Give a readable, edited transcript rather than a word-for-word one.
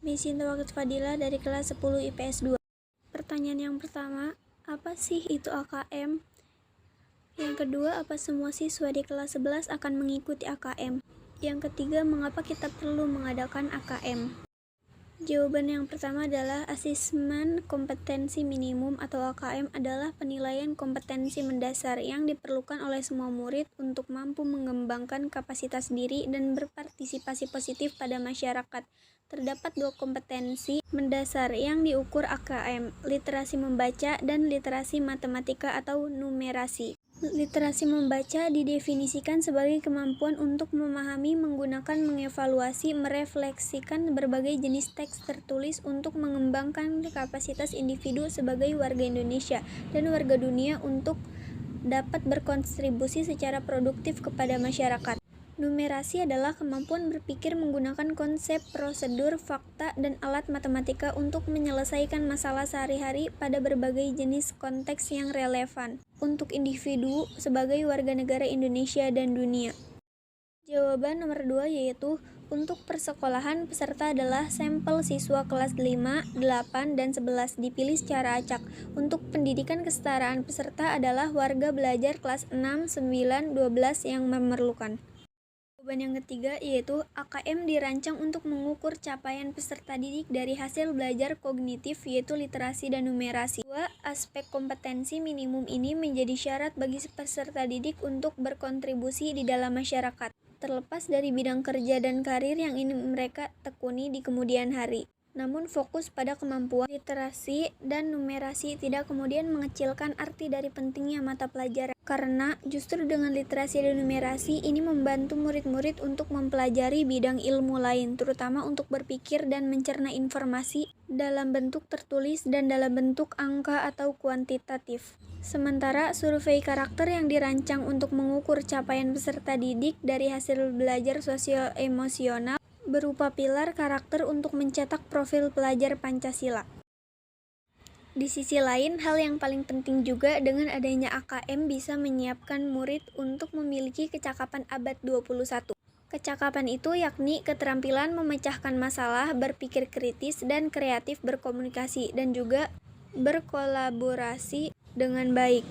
Misi Tawakit Fadila dari kelas 10 IPS 2. Pertanyaan yang pertama, apa sih itu AKM? Yang kedua, apa semua siswa di kelas 11 akan mengikuti AKM? Yang ketiga, mengapa kita perlu mengadakan AKM? Jawaban yang pertama adalah asesmen kompetensi minimum atau AKM adalah penilaian kompetensi mendasar yang diperlukan oleh semua murid untuk mampu mengembangkan kapasitas diri dan berpartisipasi positif pada masyarakat. Terdapat dua kompetensi mendasar yang diukur AKM, literasi membaca dan literasi matematika atau numerasi. Literasi membaca didefinisikan sebagai kemampuan untuk memahami, menggunakan, mengevaluasi, merefleksikan berbagai jenis teks tertulis untuk mengembangkan kapasitas individu sebagai warga Indonesia dan warga dunia untuk dapat berkontribusi secara produktif kepada masyarakat. Numerasi adalah kemampuan berpikir menggunakan konsep, prosedur, fakta, dan alat matematika untuk menyelesaikan masalah sehari-hari pada berbagai jenis konteks yang relevan untuk individu sebagai warga negara Indonesia dan dunia. Jawaban nomor 2 yaitu untuk persekolahan peserta adalah sampel siswa kelas 5, 8, dan 11 dipilih secara acak. Untuk pendidikan kesetaraan peserta adalah warga belajar kelas 6, 9, 12 yang memerlukan. Jawaban yang ketiga yaitu AKM dirancang untuk mengukur capaian peserta didik dari hasil belajar kognitif yaitu literasi dan numerasi. Dua aspek kompetensi minimum ini menjadi syarat bagi peserta didik untuk berkontribusi di dalam masyarakat, terlepas dari bidang kerja dan karir yang ingin mereka tekuni di kemudian hari. Namun fokus pada kemampuan literasi dan numerasi tidak kemudian mengecilkan arti dari pentingnya mata pelajaran. Karena justru dengan literasi dan numerasi ini membantu murid-murid untuk mempelajari bidang ilmu lain, terutama untuk berpikir dan mencerna informasi dalam bentuk tertulis dan dalam bentuk angka atau kuantitatif. Sementara survei karakter yang dirancang untuk mengukur capaian peserta didik dari hasil belajar sosio-emosional berupa pilar karakter untuk mencetak profil pelajar Pancasila. Di sisi lain, hal yang paling penting juga dengan adanya AKM bisa menyiapkan murid untuk memiliki kecakapan abad 21. Kecakapan itu yakni keterampilan memecahkan masalah, berpikir kritis, dan kreatif berkomunikasi, dan juga berkolaborasi dengan baik.